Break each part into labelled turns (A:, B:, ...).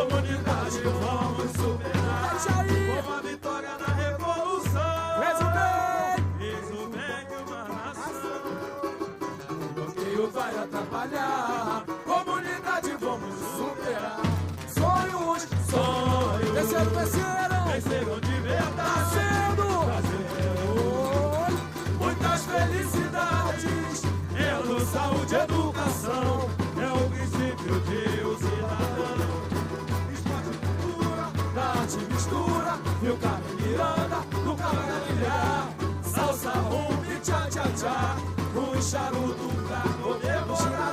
A: comunidade vamos superar. Com a vitória na revolução. Fez o bem de uma nação. O bloqueio vai atrapalhar. Comunidade vamos superar.
B: Sonhos,
A: venceram de verdade. Muitas felicidades. Saúde e educação é o princípio de um cidadão. Esporte e cultura, da arte mistura. E o Carmen Miranda, no Camaralilhar. Salsa, rumba, tchá, tchá, tchá. Um charuto pra comemorar.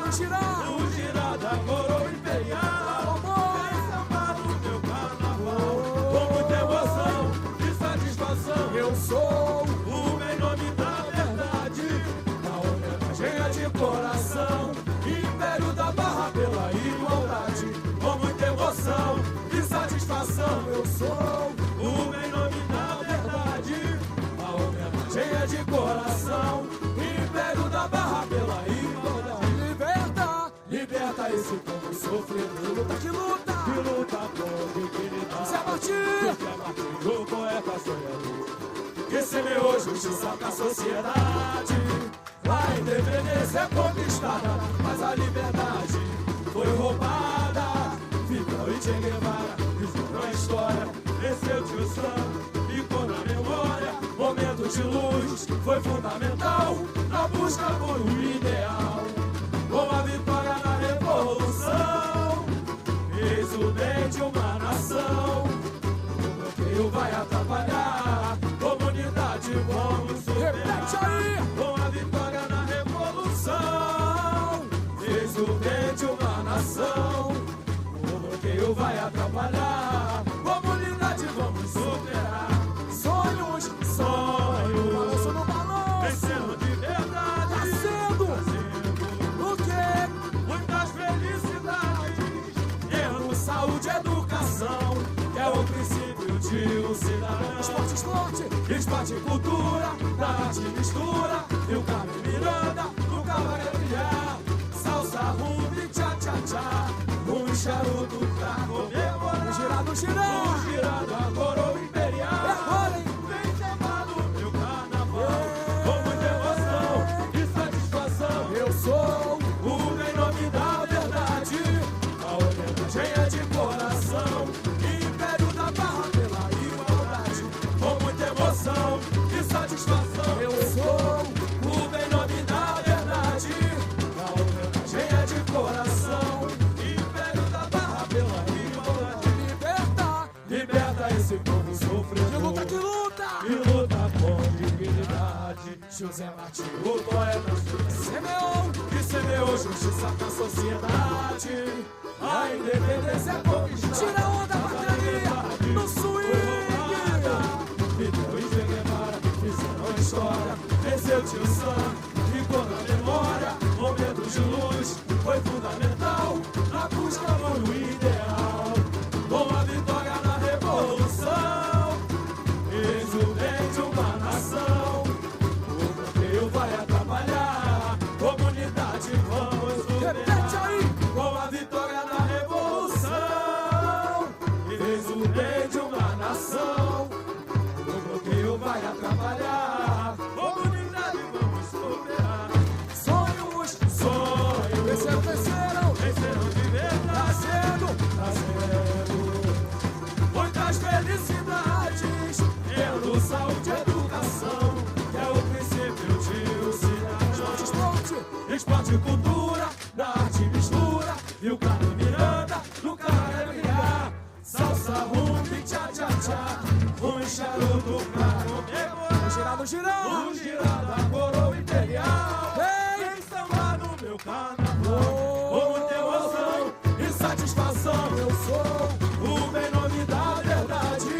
A: No girar da coroa imperial. Vem samba no meu carnaval. Com muita emoção e satisfação.
B: Eu sou
A: o em nome da verdade. Cheia de coração, Império da Barra pela igualdade. Com muita emoção e satisfação. Eu sou o em nome da verdade. A homenagem cheia de coração, Império da Barra pela igualdade. Liberta esse povo sofrido.
B: luta
A: com dignidade.
B: Zé Martinho,
A: o poeta sonhador, que semeou justiça pra sociedade. A independência é conquistada, mas a liberdade foi roubada. Fidel e Che Guevara fizeram a história, venceu Tio Sam, ficou na memória. Momento de luz foi fundamental na busca por um ideal. Com a vitória na revolução, fez o bem de uma nação. O bloqueio vai atrapalhar, comunidade vamos superar.
B: repete aí.
A: Com a vitória na revolução, fez o bem de uma nação. O bloqueio vai atrapalhar, comunidade vamos superar.
B: Sonhos,
A: Sonhos,
B: balanço no balão.
A: vencendo de verdade.
B: Nascendo, o quê?
A: Muitas felicidades, tendo saúde e educação, que é o princípio de um cidadão. Esporte e cultura, da arte mistura. E o Carmen Miranda, no cabaré brilhar. Salsa, rumba, tchá, tchá, tchá. Um charuto pra comemorar.
B: Girado,
A: Girando a coroa imperial.
B: É agora, hein?
A: Vem chamado meu carnaval. Com muita emoção e satisfação.
B: Eu sou
A: O em nome da verdade. A homenagem é de coração. Império da Barra pela igualdade. Com muita emoção e satisfação.
B: Eu sou
A: O em nome da verdade. A homenagem é de coração. Império da Barra pela igualdade. Liberta esse povo sofredor.
B: que luta.
A: E luta com dignidade. José Martinho, o poeta
B: Semeou,
A: que semeou justiça pra sociedade. A independência é conquistada.
B: tira a onda, bateria, no swing.
A: Fidel e Che Guevara fizeram a história. Venceu Tio Sam, ficou na memória. Momento de luz foi fundamental na busca por um ideal. Com a vitória na revolução, fez o bem de uma nação. O bloqueio vai atrapalhar, comunidade vamos
B: Repete
A: superar.
B: aí.
A: Com a vitória na revolução, fez o bem de uma nação. O bloqueio vai atrapalhar, comunidade vamos superar.
B: Sonhos,
A: Sonhos,
B: venceram.
A: venceram de verdade.
B: Nascendo,
A: Muitas felicidades, tendo saúde e educação, que é o princípio de um cidadão. Esporte e cultura, da arte mistura. E o Carmen Miranda, no cabaré brilhar. Salsa, rumba, tchá, tchá, tchá. Um charuto pra comemorar.
B: girando.
A: O girar da coroa imperial. Vem samba no meu carnaval. Com muita emoção e satisfação.
B: Eu sou
A: O bem nome da verdade.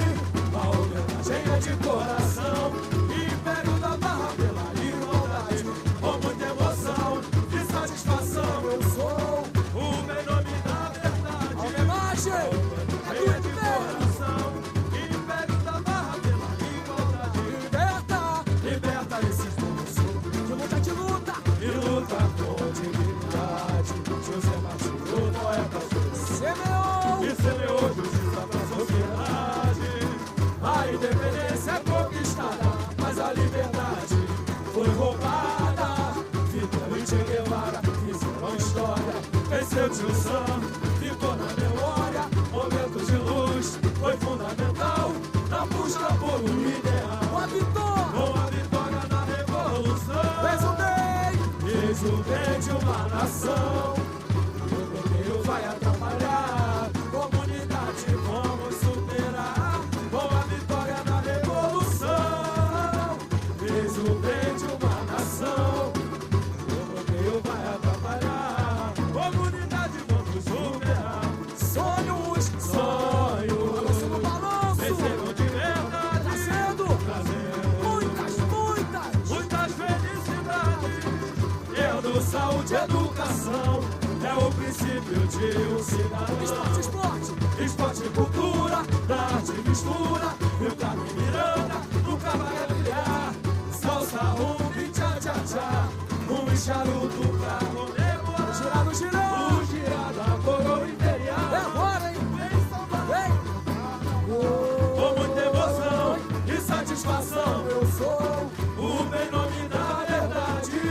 A: A homenagem é de coração. Império da Barra pela igualdade. Com muita emoção e satisfação.
B: Eu sou
A: O bem nome da verdade.
B: homenagem.
A: Homenagem é de coração. Império da Barra pela igualdade. Liberta esses povos
B: De luta.
A: e luta com dignidade. José Martinho, o poeta
B: Semeou.
A: e semeou tio Sam ficou na memória. Momentos de luz foi fundamental na busca por um ideal. Com a vitória na revolução, eis o bem de uma nação. O bloqueio vai atrapalhar, comunidade vamos superar. Com a vitória na revolução, eis o bem de uma nação. O bloqueio vai atrapalhar, comunidade vamos superar.
B: Sonhos, balanço no balanço,
A: Vencedor de verdade,
B: muitas
A: felicidades. Tendo saúde e educação é o princípio de um cidadão. Esporte e cultura, da arte e mistura. E o Carmen Miranda nunca vai brilhar. Salsa, rumba e tchá-tchá-tchá. Charuto pra comemorar.
B: Girar no girão,
A: O girar da coroa imperial.
B: é agora, hein? Vem!
A: Com muita emoção e satisfação,
B: Eu sou
A: o bem nome da verdade,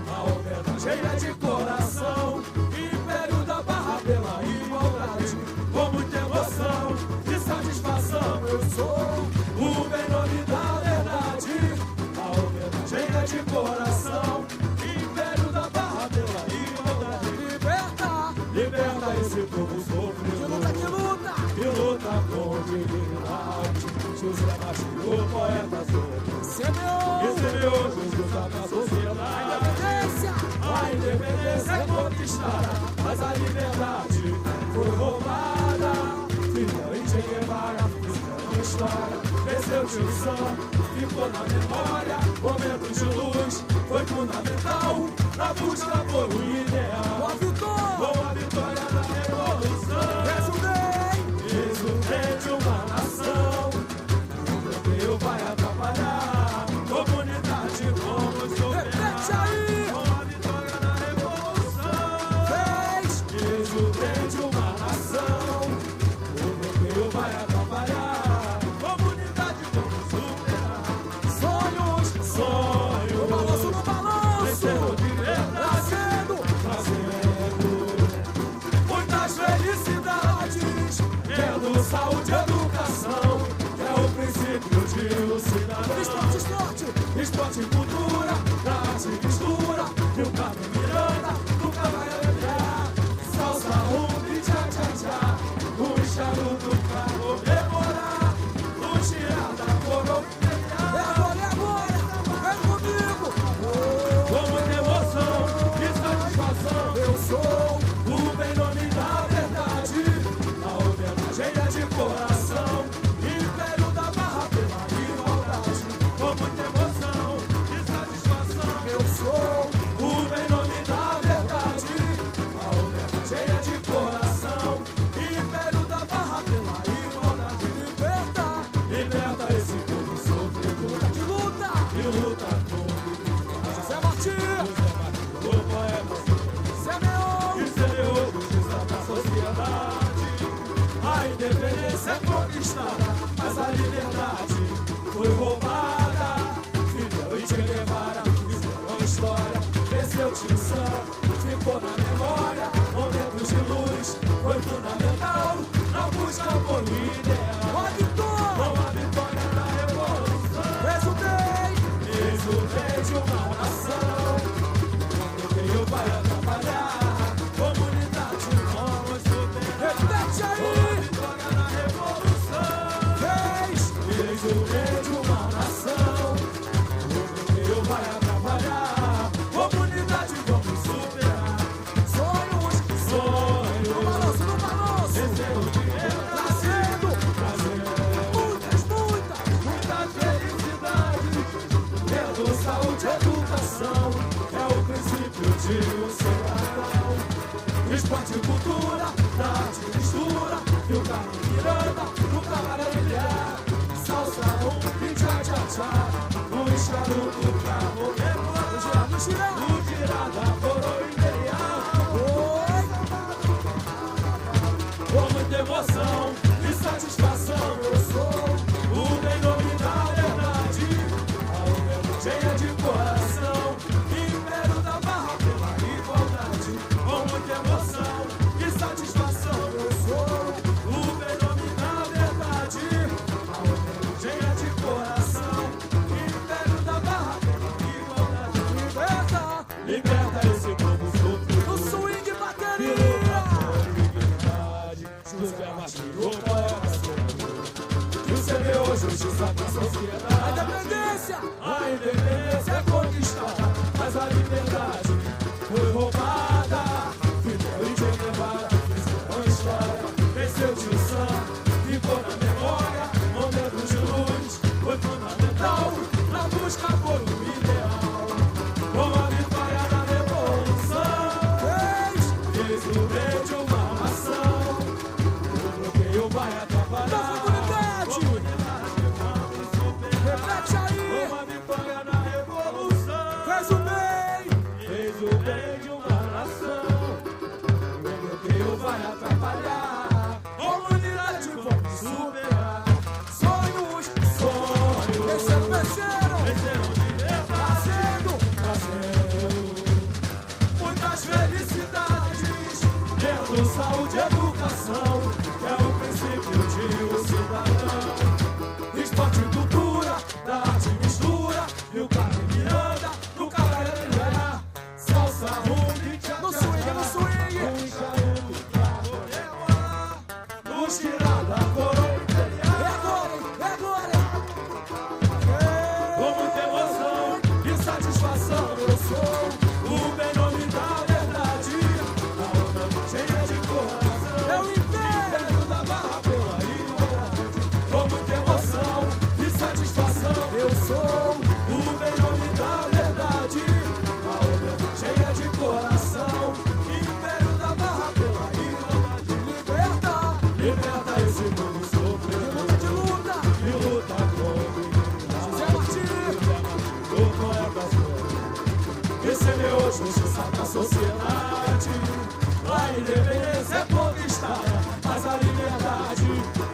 A: a homenagem é de coração, império da barra pela igualdade. Com muita emoção e satisfação,
B: eu sou
A: o bem nome da verdade, a homenagem é de coração, império da barra pela igualdade. Liberta esse povo
B: que
A: sofrido,
B: luta, que luta!
A: que luta com dignidade. José Martinho, poeta sobre
B: Semeou
A: recebeu Jesus da sociedade.
B: independência,
A: A independência é conquistada, mas a liberdade foi roubada. Fidel e Che Guevara fizeram história, venceu Tio Sam, ficou na memória. Momentos de luz foi fundamental na busca por um ideal.
B: com a vitória,
A: Com a vitória da revolução, eis o bem de uma nação. O bloqueio vai atrapalhar, comunidade vamos
B: repete
A: superar.
B: aí!
A: Com a vitória da revolução,
B: Fez!
A: eis o bem de uma nação. O bloqueio vai atrapalhar, comunidade vamos superar.
B: Sonhos, no
A: Sonho,
B: balanço, no balanço!
A: vencedor de verdade, trazendo muitas felicidades, tendo saúde e educação, que é o princípio de um cidadão. Esporte e cultura, da arte e mistura, e o Carmen Miranda nunca vai lembrar. Salsa, rumba e tchá-tchá-tchá, charuto pra comemorar. O girar da coroa imperial.
B: É agora! Vem comigo!
A: Com muita emoção e satisfação,
B: Eu sou
A: o bem nome da verdade, a homenagem é de coração, império da barra pela igualdade. Com muita emoção e satisfação,
B: eu sou
A: o bem nome da verdade, a homenagem é de coração, império da barra pela igualdade. Liberta esse povo sofrido
B: de luta!
A: e luta com
B: José Martinho!
A: o poeta
B: Semeou!
A: e semeou justiça da sociedade. A independência é conquistada, mas a liberdade foi roubada. Fidel e Che Guevara fizeram história, venceu Tio Sam, ficou na memória. Momentos de luz foi fundamental na busca por um ideal.
B: Com a vitória!
A: Com a vitória da revolução, eis o bem de uma nação. O bloqueio vai atrapalhar, comunidade vamos superar.
B: Repete
A: Com a
B: aí!
A: vitória na revolução,
B: Fez!
A: eis o bem de uma nação. O bloqueio vai atrapalhar, comunidade vamos superar.
B: Sonhos! No
A: Sonho,
B: balanço, no balanço!
A: vencedor de verdade,
B: Trazendo
A: trazendo
B: muita
A: felicidade, tendo saúde e educação, é o princípio de um cidadão. Esporte e cultura, da arte e mistura, e o Carmen Miranda nunca vai brilhar. Salsa, rumba e tchá-tchá-tchá, charuto pra comemorar.
B: no girão!
A: O girar da coroa imperial.
B: Oi!
A: Com muita emoção e satisfação, eu sou o bem nome da verdade, a homenagem é de coração, império da barra pela igualdade. Com muita emoção José Martins, o poeta sonhador, que semeou justiça pra sociedade.
B: A independência!
A: A independência é conquistada, mas a liberdade foi roubada. Fidel e Che Guevara fizeram história, venceu Tio Sam, ficou na memória. Momentos de luz foi fundamental na busca por um ideal. Com a vitória da revolução, fez o bem de uma nação. O bloqueio vai atrapalhar.
B: Repete aí!
A: Com a vitória na revolução,
B: Fez o bem!
A: fez o bem de uma nação. O bloqueio vai atrapalhar. Comunidade vamos superar.
B: Sonhos!
A: Sonhos
B: Venceram!
A: venceram de verdade.
B: Fazendo!
A: Muitas felicidades, tendo saúde e educação, é o princípio de um cidadão. Esporte e cultura, da arte mistura, e o Carlos Miranda, no cabaré, salsa, rumba e tchá-tchá-tchá.
B: No swing, no swing!
A: Um charuto pra comemorar, nos tirar da coroa imperial.
B: É agora, hein? É agora!
A: Com muita emoção e satisfação, eu sou o bem nome da verdade. A onda cheia de coração,
B: É o Império!
A: da barra pela igualdade. Com muita emoção e satisfação,
B: Eu sou!
A: o bem nome da verdade. A onda cheia de coração, império da barra pela igualdade.
B: Liberta!
A: Liberta esse mundo sofredor
B: De luta!
A: e luta contra o
B: José Martins!
A: o poeta sonhador, que semeou justiça pra sociedade. A independência é conquistada, mas a liberdade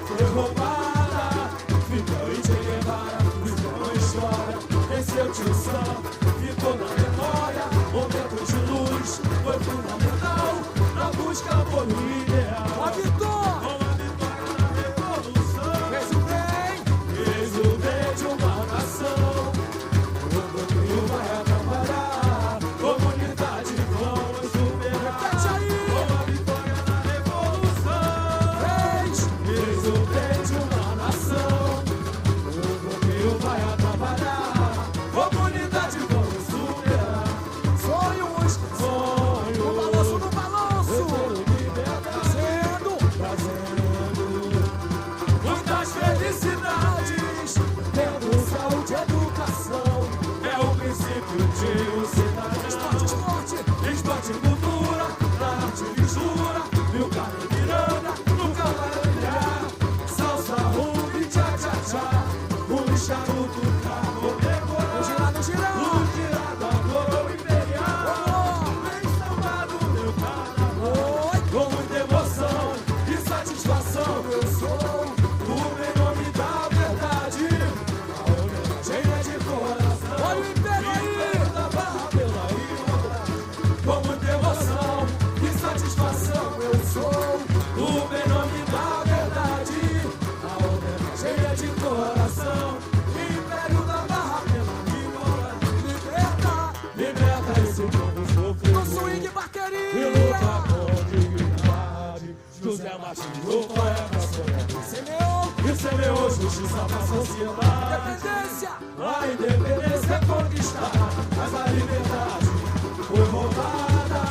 A: foi roubada. Fidel e Che Guevara fizeram história, venceu Tio Sam, ficou na memória. Momentos de luz foi fundamental na busca por um ideal.
B: A vitória!
A: Com a vitória na revolução,
B: Fez o bem!
A: fez o bem de uma nação. O bloqueio vai atrapalhar. Comunidade, vamos superar.
B: Repete aí!
A: Com a vitória na revolução, fez o bem de uma nação. O bloqueio vai atrapalhar. Comunidade, vamos superar.
B: Sonhos! No
A: Sonhos,
B: balanço, no balanço!
A: liberdade, trazendo muitas felicidades, tendo saúde e educação, é o princípio de um cidadão.
B: Esporte!
A: Esporte e cultura, da arte mistura, e o Carlos Miranda, no cabaré, salsa, rumba e tchá-tchá-tchá, um charuto pra comemorar,
B: Girar, no girar!
A: luz tirada, coroa imperial, vem samba do meu carnaval.
B: Oi!
A: Com muita emoção e satisfação, eu sou o bem nome da verdade. A onda cheia de coração,
B: Olha o Império aí!
A: Império da barra pela igualdade. Com muita emoção e satisfação, eu sou o bem nome da verdade. A onda cheia de coração, Império da barra pela igualdade.
B: Liberta!
A: Liberta esse povo
B: No
A: sofredor
B: swing,
A: e
B: barqueria!
A: luta com dignidade. José Martins, o poeta sonhador,
B: Semeou!
A: que semeou justiça pra sociedade.
B: Independência!
A: A independência é conquistada, mas a liberdade foi roubada.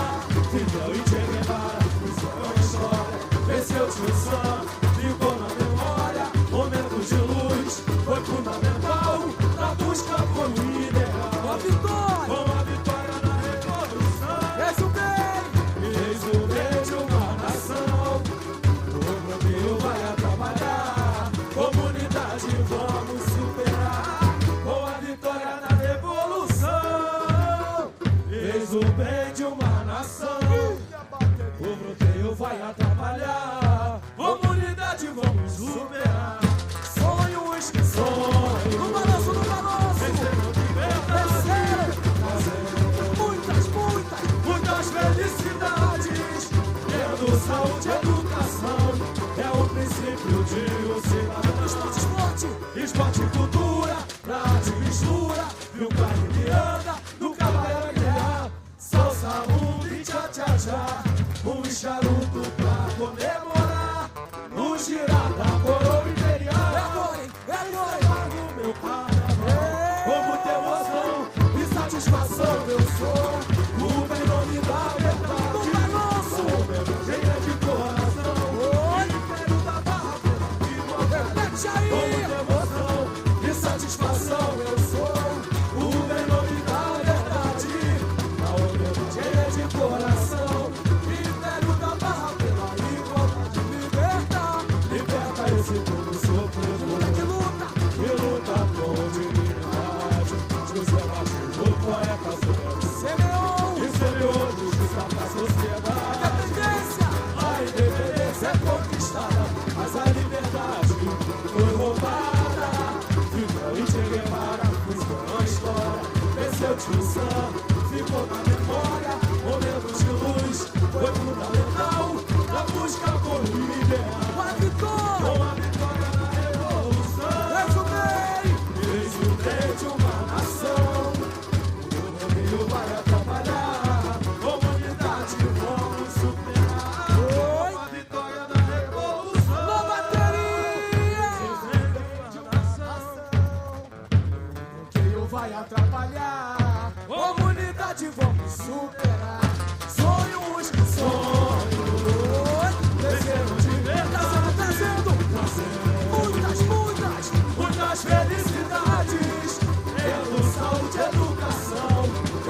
A: Fidel e Che Guevara fizeram história, venceu Tio Sam, ficou na memória. Momentos de luz foi fundamental na busca por um ideal.
B: A vitória!
A: Com a vitória na revolução,
B: Fez o bem!
A: fez o bem de uma nação. O bloqueio vai atrapalhar. Comunidade, vamos superar. Com a vitória na revolução, fez o bem de uma nação. O bloqueio vai atrapalhar. Comunidade, vamos superar.
B: Sonhos! No
A: Sonhos,
B: balanço, no balanço!
A: vencendo liberdade,
B: Venceram!
A: trazendo
B: Muitas!
A: muitas felicidades, tendo saúde e educação, é o princípio de um cidadão.
B: Esporte!
A: Esporte e cultura, da arte mistura, e o Carlos Miranda, no cabaré, salsa, rumba e tchá-tchá-tchá, um charuto pra comemorar. girar da coroa imperial.
B: É agora, hein? É agora, hein?
A: Trago meu carnaval, com muita emoção e satisfação eu sou o bem nome da verdade.
B: No balanço.
A: Sou mesmo cheia de coração,
B: Oi.
A: império da barra pela igualdade.
B: Repete
A: Com
B: aí.
A: muita emoção e satisfação eu sou o bem nome da verdade. A humildade cheia de coração, império da barra pela igualdade.
B: Liberta.
A: Liberta esse povo sofrido
B: Que luta.
A: que luta com dignidade. José Martins, o poeta zero,
B: Semeou.
A: que semeou justiça pra sociedade.
B: Independência.
A: A independência é conquistada, mas a liberdade foi roubada. Ficou em Che Guevara, buscou a história, venceu Tio Sam, ficou na memória. Momentos de luz foi fundamental na busca por um ideal.
B: A vitória.
A: Com a vitória na revolução,
B: Exultei.
A: exultei de uma nação. O Rio vai atrapalhar, comunidade vamos superar.
B: Oi.
A: Com a vitória na revolução,
B: Na bateria.
A: o Rio vai atrapalhar, comunidade vamos superar. Sonhos, sonhos,
B: Oi.
A: desejos de verdade,
B: Trazendo.
A: muitas felicidades. Pelo saúde e educação,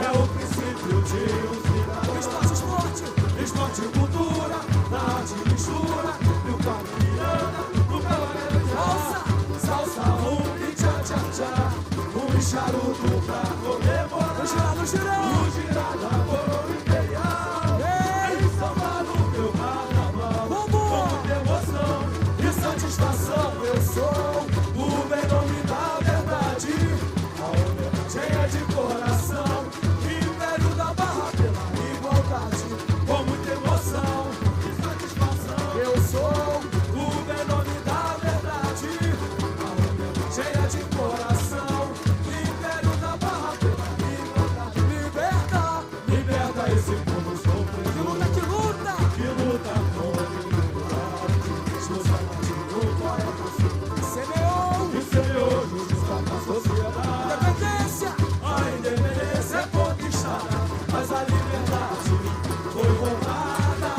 A: é o princípio de um cidadão.
B: Esporte.
A: Esporte e cultura, na arte e mistura, e o Miranda, no cabaré salsa, rumba e tchá-tchá-tchá. Charuto pra comemorar,
B: No girar.
A: o girar da coroa imperial.
B: Ei.
A: Em São Paulo, meu carnaval, com
B: Vamos.
A: muita emoção e satisfação eu sou o bem nome da verdade. A humildade cheia de coração, império da barra pela igualdade. Com muita emoção e satisfação eu sou o bem nome da verdade. A humildade cheia de coração, império da barra pela igualdade.
B: Liberta.
A: Liberta esse povo
B: Que
A: sofrido
B: luta, que luta.
A: que luta com dignidade. José Martins, o poeta
B: Semeou.
A: que semeou justiça pra sociedade.
B: Independência.
A: A independência é conquistada, mas a liberdade foi roubada.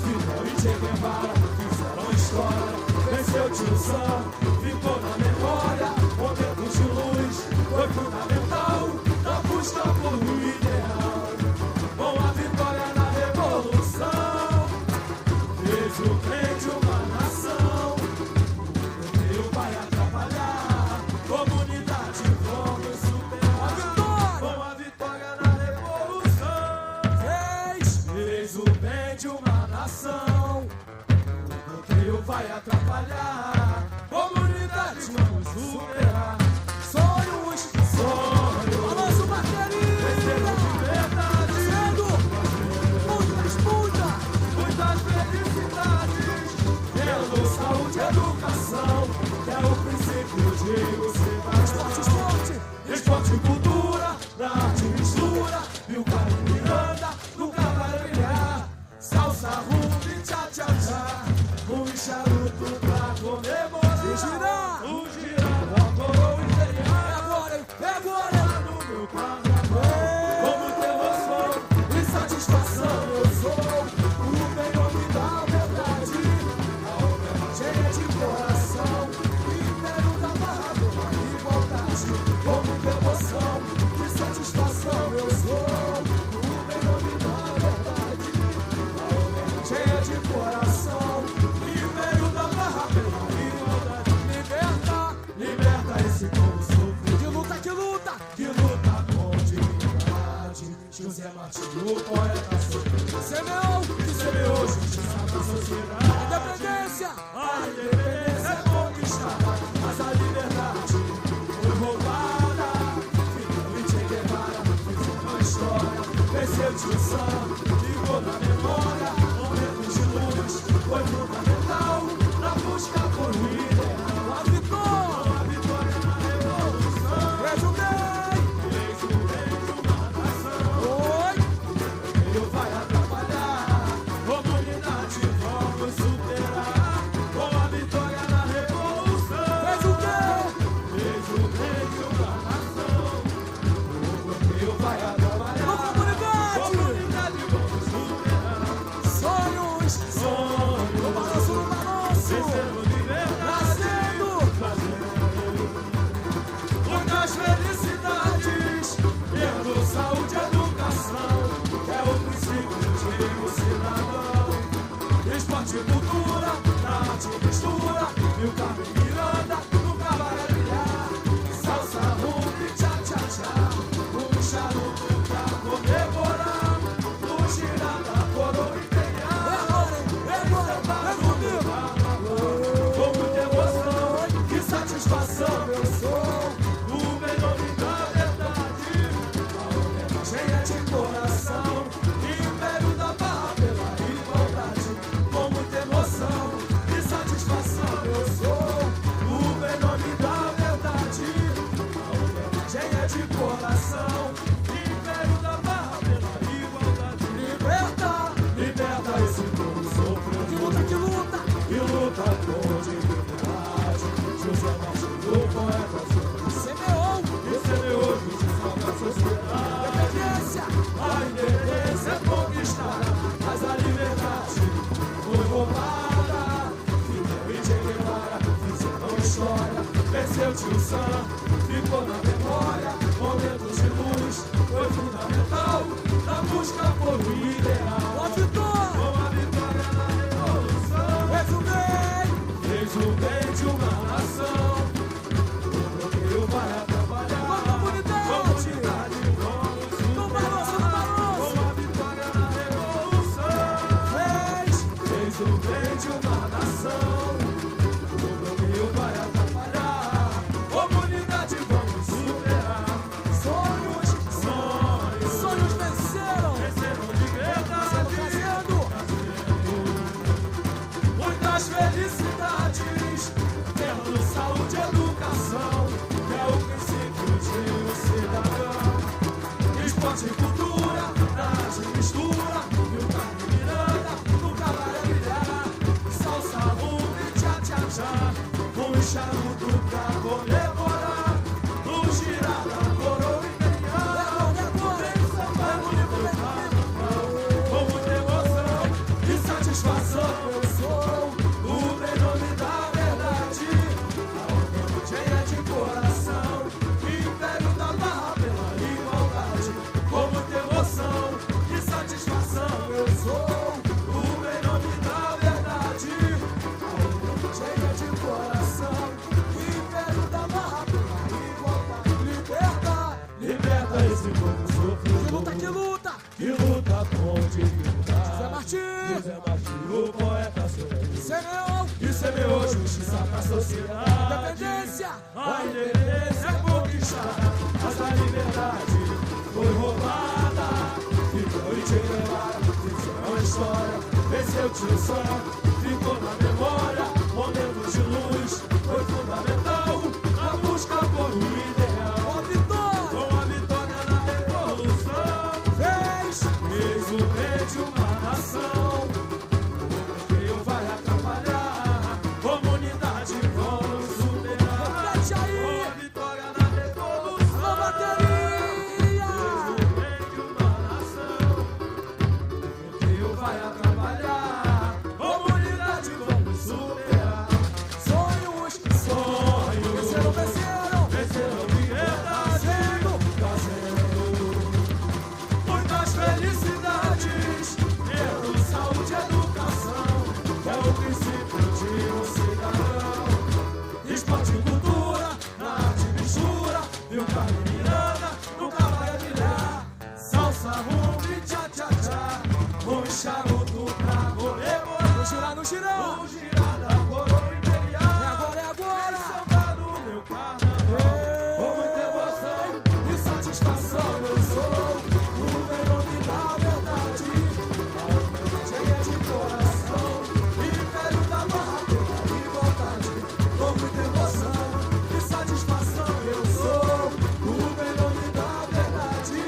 A: Fidel e Che Guevara fizeram história, venceu Tio Sam, ficou na memória. Momentos de luz foi fundamental na busca por um ideal. Com a vitória na revolução, fez o bem de uma nação. O Rio vai atrapalhar, comunidade vamos superar. Com a vitória na revolução, fez o bem de uma nação. O Rio vai atrapalhar, comunidade vamos superar.
B: Sonhos.
A: Sonhos,
B: Balanço bateria.
A: desejos de verdade,
B: Trazendo.
A: muitas felicidades. Pelo saúde e educação, que é o princípio de um cidadão.
B: Esporte.
A: Esporte e cultura, na arte e mistura, e o Miranda, no cabaré salsa, rumba e tchá-tchá-tchá. Um charuto pra comemorar,
B: E girar.
A: o girar da coroa imperial.
B: É agora, hein? É agora.
A: No meu carnaval, com muita emoção e satisfação eu sou o bem nome da verdade. A humildade cheia de coração, império da barra pela igualdade. Com muita emoção e satisfação eu sou o bem nome da verdade. A humildade cheia de coração, império da barra pela igualdade.
B: Liberta.
A: Liberta esse povo sofrido
B: Que luta, que luta.
A: que luta com dignidade. José Martins, o poeta sofrido,
B: Semeou.
A: que semeou justiça na sociedade.
B: Independência.
A: A independência é conquistada, mas a liberdade foi roubada. Fidel e Che Guevara fizeram a história, venceu Tio Sam, ficou na memória. Momentos de luz foi fundamental na busca por um ideal.
B: A vitória.
A: Com a vitória na revolução,
B: Exultei.
A: fez o bem de uma nação.
B: Oi.
A: Rio vai atrapalhar, comunidade vamos superar. Com a esporte e cultura, na arte e mistura, e o Carmen Miranda nunca vai brilhar. Salsa, rumba e tchá-tchá-tchá, um charuto pra comemorar, no girada, coroa imperial. Com muita emoção e satisfação, eu sou o melhor da verdade. A homenagem é de coração, império da barra pela igualdade. Com muita emoção e satisfação, eu sou o melhor da verdade. A homenagem é de coração, império da barra pela igualdade. Liberta, liberta esse povo sofrendo.
B: Que luta!
A: E luta com dignidade. José Martinho, o poeta, semeou justiça na sociedade.
B: Independência!
A: A independência é conquistada, mas a liberdade foi roubada. Fidel e Che Guevara fizeram história, venceu Tio Sam, ficou na memória. Momentos de luz foi fundamental na busca por um ideal.
B: Ó vitória!
A: Com a vitória na revolução, fez o bem de uma nação. O bloqueio vai atrapalhar
B: Uma comunidade!
A: comunidade, vamos
B: No balanço, no
A: superar.
B: balanço!
A: Com a vitória na revolução, fez o bem de uma nação. O bloqueio vai atrapalhar comunidade, vamos superar.
B: Sonhos!
A: Sonhos
B: Sonhos venceram!
A: venceram liberdade.
B: Trazendo!
A: Muitas felicidades, tendo saúde e educação, que é o princípio de um cidadão. Esporte e cultura, arte e mistura, e o Carmen Miranda nunca vai brilhar. Salsa, rumba e tchá-tchá-tchá, um charuto pra comemorar. No girada, coroa imperial, vem samba bonito do carnaval. Com muita emoção e satisfação, eu sou o bem nome da verdade. A homenagem é de coração, império da barra pela igualdade. Com muita emoção e satisfação, eu sou o bem nome da verdade. A homenagem é de coração, império da barra pela igualdade. Liberta, liberta esse povo sofrido.
B: Que luta!
A: Que luta com dignidade.
B: Zé Martinho!
A: José Martinho, o poeta
B: Semeou!
A: e semeou justiça pra sociedade.
B: Independência!
A: A independência é conquistada, mas a liberdade foi roubada. Fidel e Che Guevara fizeram a história, venceu Tio Sam, ficou na memória. Momentos de luz foi fundamental na busca por um ideal.
B: Ó vitória!
A: Com a vitória na revolução, fez o bem de uma nação. O bloqueio vai atrapalhar comunidade, vamos superar.
B: Mete
A: Com
B: aí!
A: a vitória na revolução,
B: Na bateria!
A: fez o bem de uma nação. O bloqueio vai atrapalhar comunidade, vamos superar.
B: Sonhos!
A: Sonhos
B: Venceram, venceram!
A: venceram liberdade, trazendo muitas felicidades, tendo saúde e educação, que é o princípio de um cidadão. Esporte e cultura, na arte e mistura, e o Carmen Miranda nunca vai brilhar. Salsa, rumba e tchá-tchá-tchá, um charuto pra comemorar.
B: No girar, no girão!
A: No girada, coroa imperial.
B: É agora!
A: Samba no meu carnaval, com muita emoção e satisfação, eu sou o melhor da verdade. A homenagem é de coração, império da barra pela igualdade. Com muita emoção e satisfação, eu sou o melhor da verdade.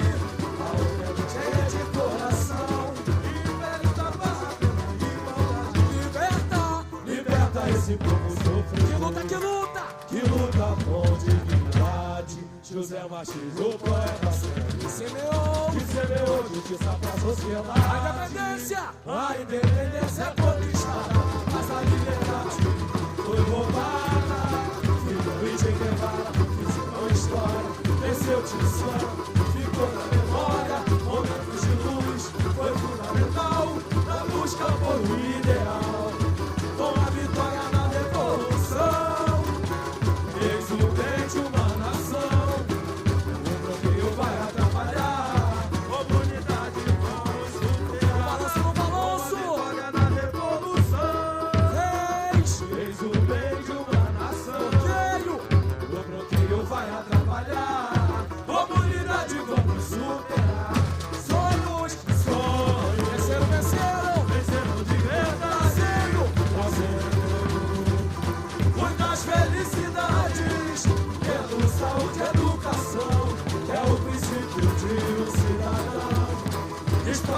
A: A homenagem é de coração, império da barra pela igualdade.
B: Liberta!
A: Liberta esse povo sofrido.
B: Que luta!
A: Que luta com dignidade. José Martinho, o poeta
B: Semeou!
A: que semeou justiça pra
B: A
A: sociedade.
B: independência!
A: A independência é conquistada, mas a liberdade foi roubada. Fidel e Che Guevara fizeram história, venceu Tio Sam, ficou na memória. Momentos de luz foi fundamental na busca por um ideal.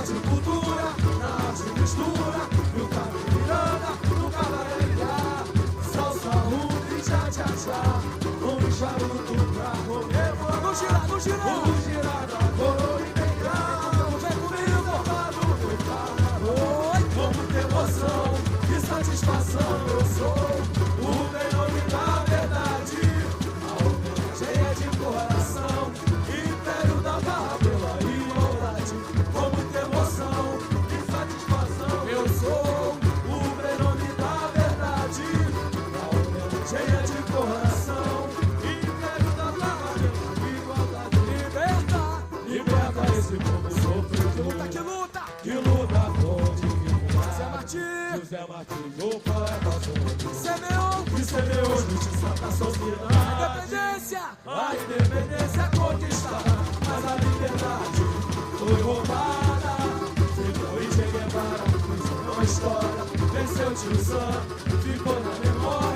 A: de cultura, na arte mistura, e o Carlos Miranda, no cabaré, salsa, rumba e tchá-tchá-tchá, um charuto pra comemorar.
B: Não gira, não gira.
A: Vamos girar da cor e pegar,
B: Vem comigo. Oi.
A: como ter emoção e satisfação. Eu sou o melhor da verdade, a alma cheia de coração, império da barra pela igualdade. Como ter emoção e satisfação. Eu sou o melhor da verdade, a alma cheia de coração, império da barra pela igualdade. Liberta esse povo sofrido,
B: Que luta.
A: que luta por dignidade.
B: Zé Martins.
A: José Martins, o poeta sonho,
B: Semeou.
A: que semeou justiça pra sociedade.
B: Independência.
A: A independência conquistada, mas a liberdade foi roubada. Ficou em Che Guevara, isso não é história. Venceu Tio Sam, ficou na memória.